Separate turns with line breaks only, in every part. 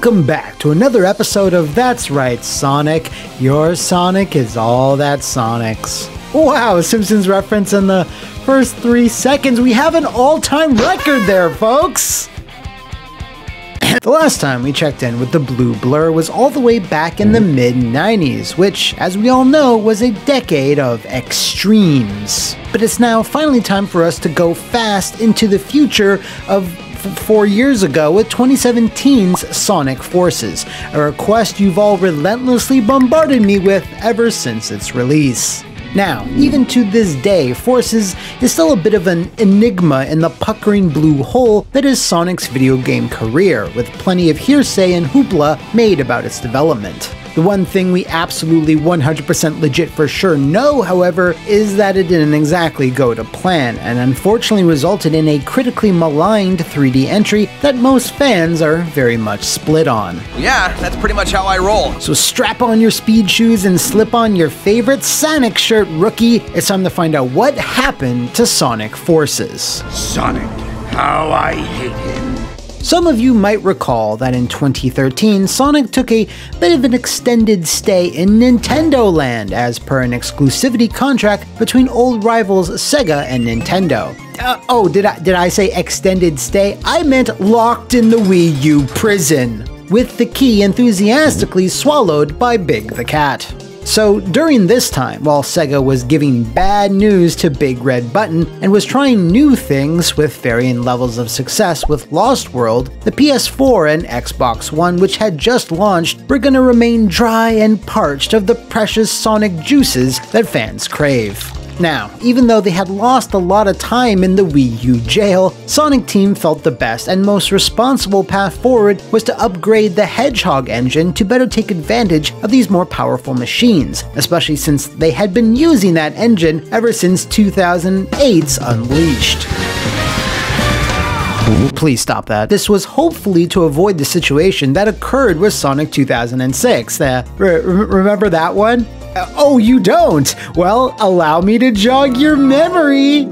Welcome back to another episode of That's Right, Sonic. Your Sonic is all that Sonics. Wow, Simpsons reference in the first 3 seconds. We have an all-time record there, folks! The last time we checked in with the Blue Blur was all the way back in the mid-90s, which, as we all know, was a decade of extremes. But it's now finally time for us to go fast into the future of 4 years ago with 2017's Sonic Forces, a request you've all relentlessly bombarded me with ever since its release. Now, even to this day, Forces is still a bit of an enigma in the puckering blue hole that is Sonic's video game career, with plenty of hearsay and hoopla made about its development. The one thing we absolutely 100% legit for sure know, however, is that it didn't exactly go to plan, and unfortunately resulted in a critically maligned 3D entry that most fans are very much split on.
Yeah, that's pretty much how I roll.
So strap on your speed shoes and slip on your favorite Sonic shirt, rookie. It's time to find out what happened to Sonic Forces.
Sonic, how I hate him.
Some of you might recall that in 2013, Sonic took a bit of an extended stay in Nintendo Land as per an exclusivity contract between old rivals Sega and Nintendo. Did I say extended stay? I meant locked in the Wii U prison, with the key enthusiastically swallowed by Big the Cat. So during this time, while Sega was giving bad news to Big Red Button and was trying new things with varying levels of success with Lost World, the PS4 and Xbox One, which had just launched, were gonna remain dry and parched of the precious Sonic juices that fans crave. Now, even though they had lost a lot of time in the Wii U jail, Sonic Team felt the best and most responsible path forward was to upgrade the Hedgehog engine to better take advantage of these more powerful machines, especially since they had been using that engine ever since 2008's Unleashed. Please stop that. This was hopefully to avoid the situation that occurred with Sonic 2006. Remember that one? Oh, you don't? Well, allow me to jog your memory!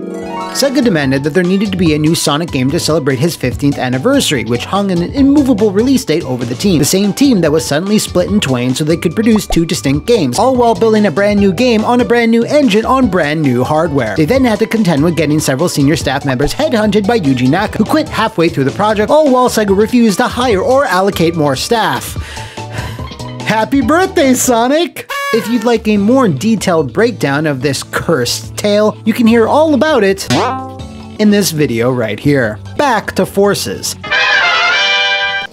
Sega demanded that there needed to be a new Sonic game to celebrate his 15th anniversary, which hung an immovable release date over the team. The same team that was suddenly split in twain so they could produce 2 distinct games, all while building a brand new game on a brand new engine on brand new hardware. They then had to contend with getting several senior staff members headhunted by Yuji Naka, who quit halfway through the project, all while Sega refused to hire or allocate more staff. Happy birthday, Sonic! If you'd like a more detailed breakdown of this cursed tale, you can hear all about it in this video right here. Back to Forces.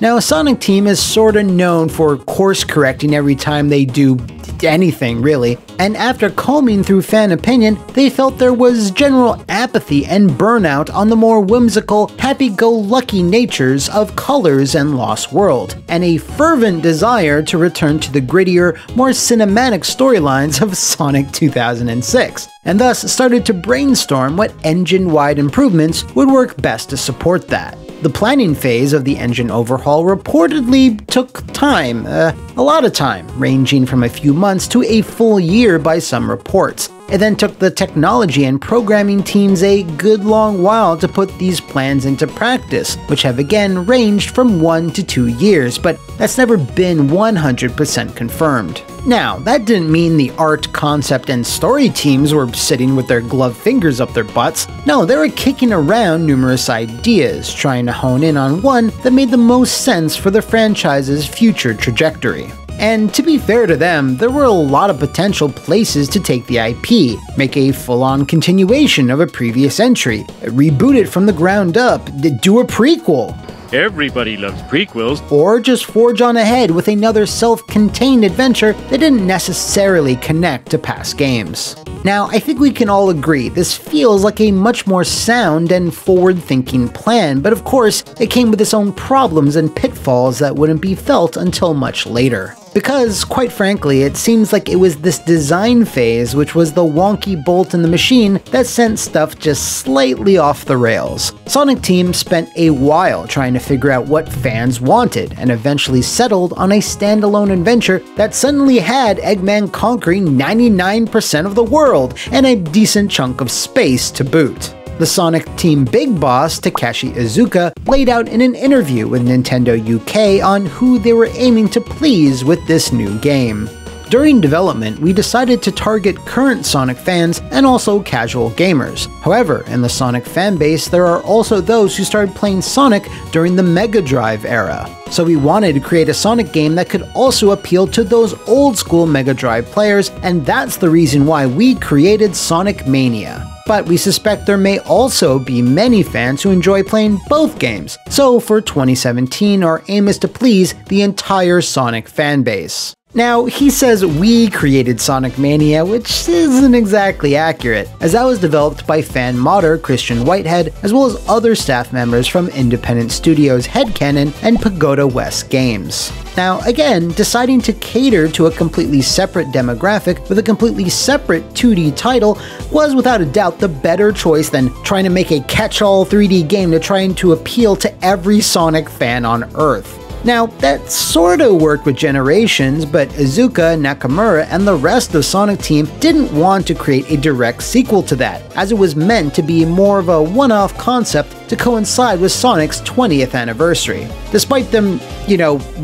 Now, Sonic Team is sorta known for course correcting every time they do anything, really, and after combing through fan opinion, they felt there was general apathy and burnout on the more whimsical, happy-go-lucky natures of Colors and Lost World, and a fervent desire to return to the grittier, more cinematic storylines of Sonic 2006, and thus started to brainstorm what engine-wide improvements would work best to support that. The planning phase of the engine overhaul reportedly took time, a lot of time, ranging from a few months to a full year by some reports. It then took the technology and programming teams a good long while to put these plans into practice, which have again ranged from 1 to 2 years, but that's never been 100% confirmed. Now, that didn't mean the art, concept, and story teams were sitting with their gloved fingers up their butts. No, they were kicking around numerous ideas, trying to hone in on one that made the most sense for the franchise's future trajectory. And to be fair to them, there were a lot of potential places to take the IP, make a full-on continuation of a previous entry, reboot it from the ground up, do a prequel.
Everybody loves prequels.
Or just forge on ahead with another self-contained adventure that didn't necessarily connect to past games. Now, I think we can all agree this feels like a much more sound and forward-thinking plan, but of course, it came with its own problems and pitfalls that wouldn't be felt until much later. Because, quite frankly, it seems like it was this design phase, which was the wonky bolt in the machine, that sent stuff just slightly off the rails. Sonic Team spent a while trying to figure out what fans wanted, and eventually settled on a standalone adventure that suddenly had Eggman conquering 99% of the world, and a decent chunk of space to boot. The Sonic Team big boss, Takeshi Iizuka, laid out in an interview with Nintendo UK on who they were aiming to please with this new game. During development, we decided to target current Sonic fans and also casual gamers. However, in the Sonic fanbase, there are also those who started playing Sonic during the Mega Drive era. So we wanted to create a Sonic game that could also appeal to those old school Mega Drive players, and that's the reason why we created Sonic Mania. But we suspect there may also be many fans who enjoy playing both games, so for 2017 our aim is to please the entire Sonic fanbase. Now, he says we created Sonic Mania, which isn't exactly accurate, as that was developed by fan modder Christian Whitehead, as well as other staff members from independent studios Headcanon and Pagoda West Games. Now, again, deciding to cater to a completely separate demographic with a completely separate 2D title was without a doubt the better choice than trying to make a catch-all 3D game to try to appeal to every Sonic fan on Earth. Now, that sorta worked with Generations, but Iizuka, Nakamura, and the rest of Sonic Team didn't want to create a direct sequel to that, as it was meant to be more of a one-off concept to coincide with Sonic's 20th anniversary, despite them,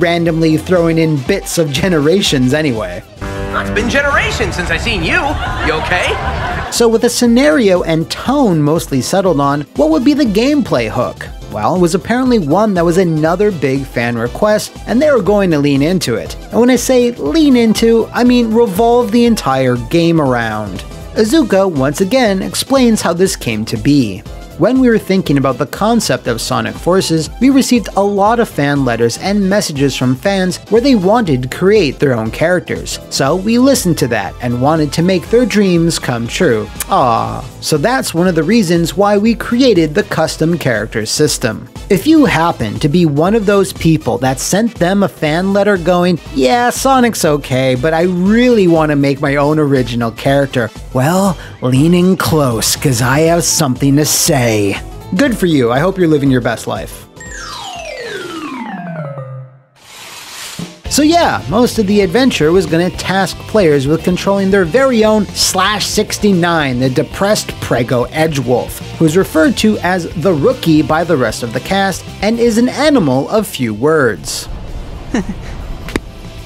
randomly throwing in bits of Generations anyway.
It's been generations since I've seen you. You okay?
So with the scenario and tone mostly settled on, what would be the gameplay hook? Well, it was apparently one that was another big fan request, and they were going to lean into it. And when I say lean into, I mean revolve the entire game around. Iizuka once again explains how this came to be. When we were thinking about the concept of Sonic Forces, we received a lot of fan letters and messages from fans where they wanted to create their own characters. So we listened to that and wanted to make their dreams come true. Aww. So that's one of the reasons why we created the custom character system. If you happen to be one of those people that sent them a fan letter going, yeah, Sonic's okay, but I really want to make my own original character, well, lean in close, cause I have something to say. Good for you, I hope you're living your best life. So yeah, most of the adventure was going to task players with controlling their very own /69, the depressed Prego Edgewolf, who's referred to as the Rookie by the rest of the cast, and is an animal of few words.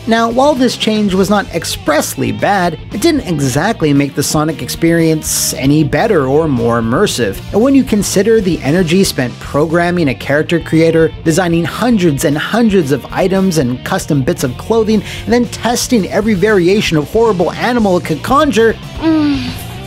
Now, while this change was not expressly bad, it didn't exactly make the Sonic experience any better or more immersive. And when you consider the energy spent programming a character creator, designing hundreds and hundreds of items and custom bits of clothing, and then testing every variation of horrible animal it could conjure,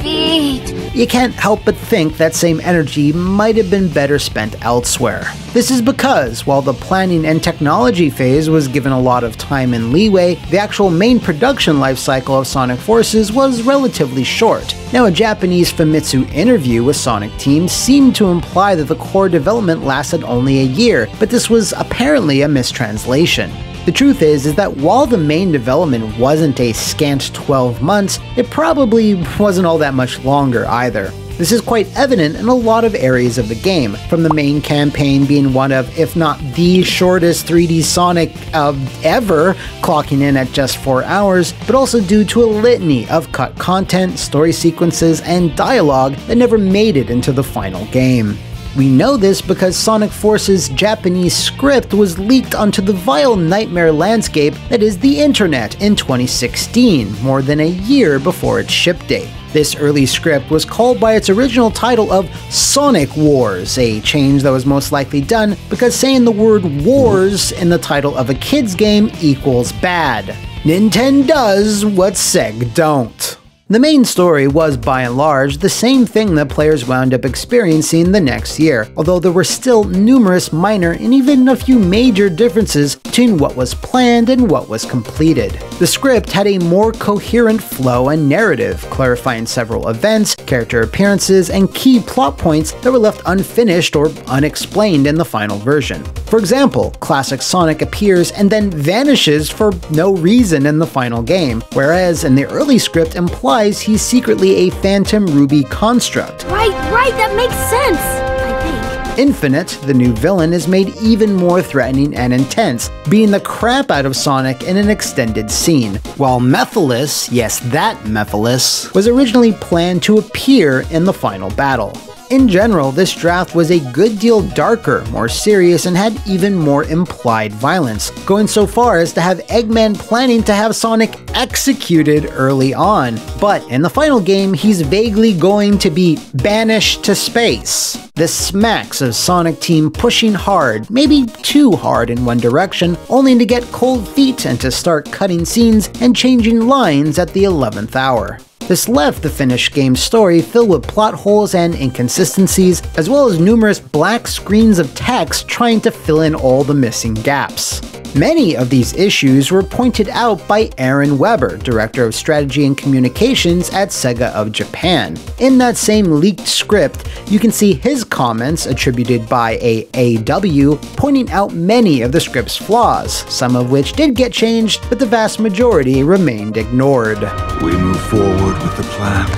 you can't help but think that same energy might have been better spent elsewhere. This is because, while the planning and technology phase was given a lot of time and leeway, the actual main production lifecycle of Sonic Forces was relatively short. Now, a Japanese Famitsu interview with Sonic Team seemed to imply that the core development lasted only a year, but this was apparently a mistranslation. The truth is that while the main development wasn't a scant 12 months, it probably wasn't all that much longer either. This is quite evident in a lot of areas of the game, from the main campaign being one of, if not the shortest 3D Sonic ever, clocking in at just 4 hours, but also due to a litany of cut content, story sequences, and dialogue that never made it into the final game. We know this because Sonic Forces' Japanese script was leaked onto the vile nightmare landscape that is the internet in 2016, more than a year before its ship date. This early script was called by its original title of Sonic Wars, a change that was most likely done because saying the word wars in the title of a kid's game equals bad. Nintendo does what Seg don't. The main story was, by and large, the same thing that players wound up experiencing the next year, although there were still numerous minor and even a few major differences between what was planned and what was completed. The script had a more coherent flow and narrative, clarifying several events, character appearances, and key plot points that were left unfinished or unexplained in the final version. For example, classic Sonic appears and then vanishes for no reason in the final game, whereas in the early script implies he's secretly a Phantom Ruby construct.
Right, that makes sense, I think.
Infinite, the new villain, is made even more threatening and intense, beating the crap out of Sonic in an extended scene, while Mephiles, yes that Mephiles, was originally planned to appear in the final battle. In general, this draft was a good deal darker, more serious, and had even more implied violence, going so far as to have Eggman planning to have Sonic executed early on. But in the final game, he's vaguely going to be banished to space. This smacks of Sonic Team pushing hard, maybe too hard in one direction, only to get cold feet and to start cutting scenes and changing lines at the 11th hour. This left the finished game's story filled with plot holes and inconsistencies, as well as numerous black screens of text trying to fill in all the missing gaps. Many of these issues were pointed out by Aaron Weber, Director of Strategy and Communications at Sega of Japan. In that same leaked script, you can see his comments attributed by AAW pointing out many of the script's flaws, some of which did get changed, but the vast majority remained ignored.
We move forward with the plan.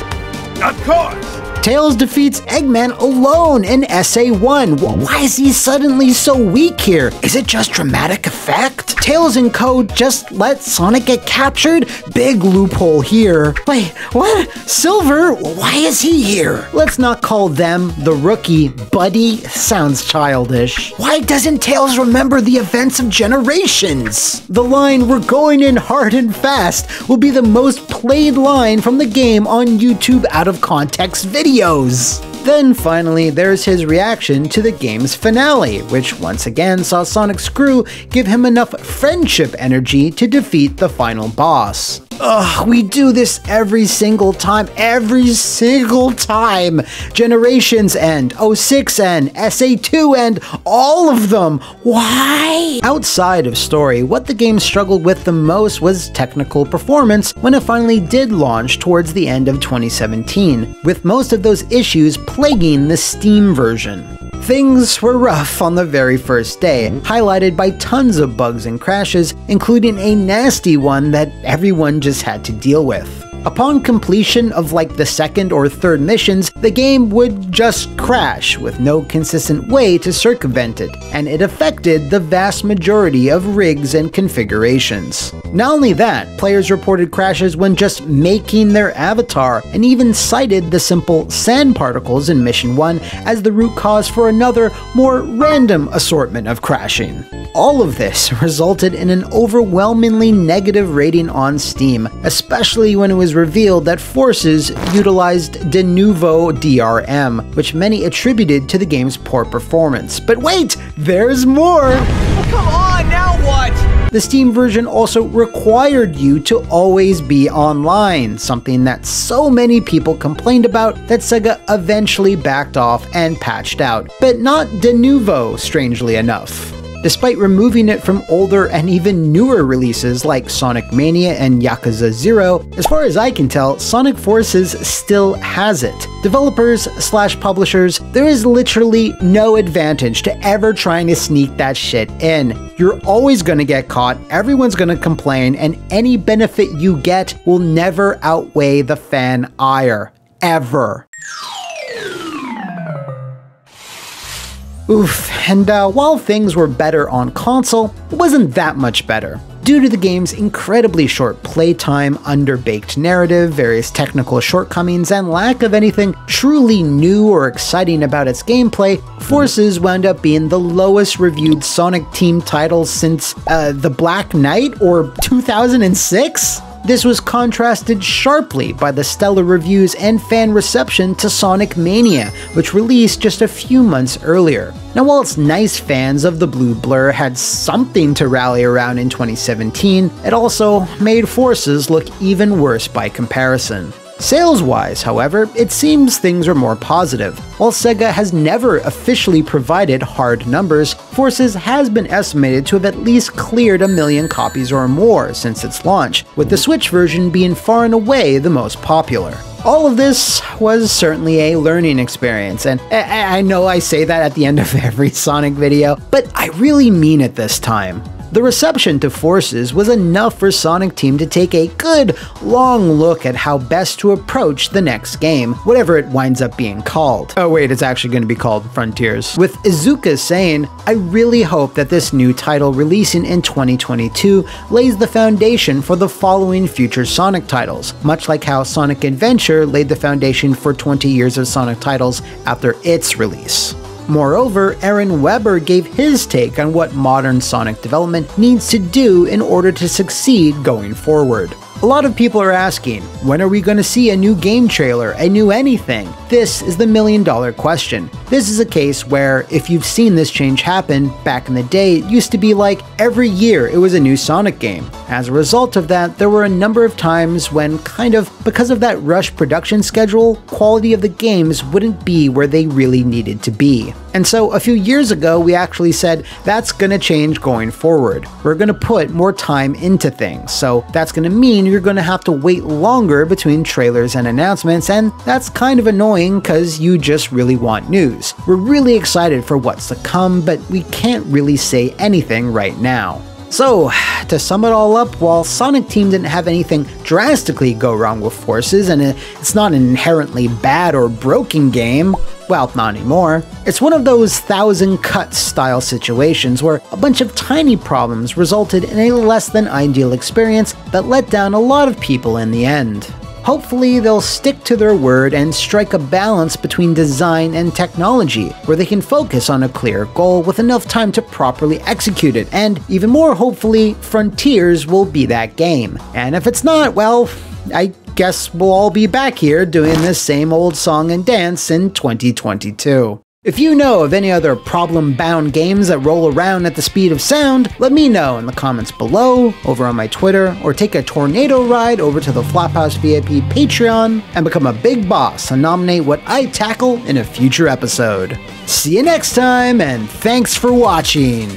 Of course!
Tails defeats Eggman alone in SA1. Why is he suddenly so weak here? Is it just dramatic effect? Tails and Co. just let Sonic get captured? Big loophole here. Wait, what? Silver? Why is he here? Let's not call them the rookie buddy. Sounds childish. Why doesn't Tails remember the events of Generations? The line, "We're going in hard and fast," will be the most played line from the game on YouTube out of context videos. Then finally, there's his reaction to the game's finale, which once again saw Sonic Screw give him enough friendship energy to defeat the final boss. Ugh, we do this every single time. Generations end, 06 end, SA2 end, all of them. Why? Outside of story, what the game struggled with the most was technical performance when it finally did launch towards the end of 2017, with most of those issues plaguing the Steam version. Things were rough on the very first day, highlighted by tons of bugs and crashes, including a nasty one that everyone just had to deal with. Upon completion of like the second or third missions, the game would just crash with no consistent way to circumvent it, and it affected the vast majority of rigs and configurations. Not only that, players reported crashes when just making their avatar, and even cited the simple sand particles in Mission 1 as the root cause for another, more random assortment of crashing. All of this resulted in an overwhelmingly negative rating on Steam, especially when it was revealed that Forces utilized de novo DRM, which many attributed to the game's poor performance. But wait, there's more!
Oh, come on, now what?
The Steam version also required you to always be online, something that so many people complained about that Sega eventually backed off and patched out, but not de novo, strangely enough. Despite removing it from older and even newer releases like Sonic Mania and Yakuza 0, as far as I can tell, Sonic Forces still has it. Developers/publishers, there is literally no advantage to ever trying to sneak that shit in. You're always gonna get caught, everyone's gonna complain, and any benefit you get will never outweigh the fan ire. Ever. Oof, and while things were better on console, it wasn't that much better. Due to the game's incredibly short playtime, underbaked narrative, various technical shortcomings, and lack of anything truly new or exciting about its gameplay, Forces wound up being the lowest reviewed Sonic Team title since The Black Knight or 2006? This was contrasted sharply by the stellar reviews and fan reception to Sonic Mania, which released just a few months earlier. Now, while it's nice fans of the Blue Blur had something to rally around in 2017, it also made Forces look even worse by comparison. Sales-wise, however, it seems things are more positive. While Sega has never officially provided hard numbers, Forces has been estimated to have at least cleared 1 million copies or more since its launch, with the Switch version being far and away the most popular. All of this was certainly a learning experience, and I know I say that at the end of every Sonic video, but I really mean it this time. The reception to Forces was enough for Sonic Team to take a good, long look at how best to approach the next game, whatever it winds up being called. Oh wait, it's actually going to be called Frontiers. With Iizuka saying, "I really hope that this new title releasing in 2022 lays the foundation for the following future Sonic titles, much like how Sonic Adventure laid the foundation for 20 years of Sonic titles after its release." Moreover, Aaron Webber gave his take on what modern Sonic development needs to do in order to succeed going forward. A lot of people are asking, when are we going to see a new game trailer, a new anything? This is the million-dollar question. This is a case where, if you've seen this change happen, back in the day it used to be like every year it was a new Sonic game. As a result of that, there were a number of times when, because of that rush production schedule, quality of the games wouldn't be where they really needed to be. And so a few years ago we actually said that's gonna change going forward. We're gonna put more time into things, so that's gonna mean you're gonna have to wait longer between trailers and announcements, and that's kind of annoying because you just really want news. We're really excited for what's to come, but we can't really say anything right now. So, to sum it all up, while Sonic Team didn't have anything drastically go wrong with Forces, and it's not an inherently bad or broken game, well, not anymore, it's one of those 1,000 cuts style situations where a bunch of tiny problems resulted in a less than ideal experience that let down a lot of people in the end. Hopefully they'll stick to their word and strike a balance between design and technology, where they can focus on a clear goal with enough time to properly execute it, and even more hopefully, Frontiers will be that game. And if it's not, well, I guess we'll all be back here doing this same old song and dance in 2022. If you know of any other problem-bound games that roll around at the speed of sound, let me know in the comments below, over on my Twitter, or take a tornado ride over to the Flophouse VIP Patreon and become a big boss and nominate what I tackle in a future episode. See you next time, and thanks for watching!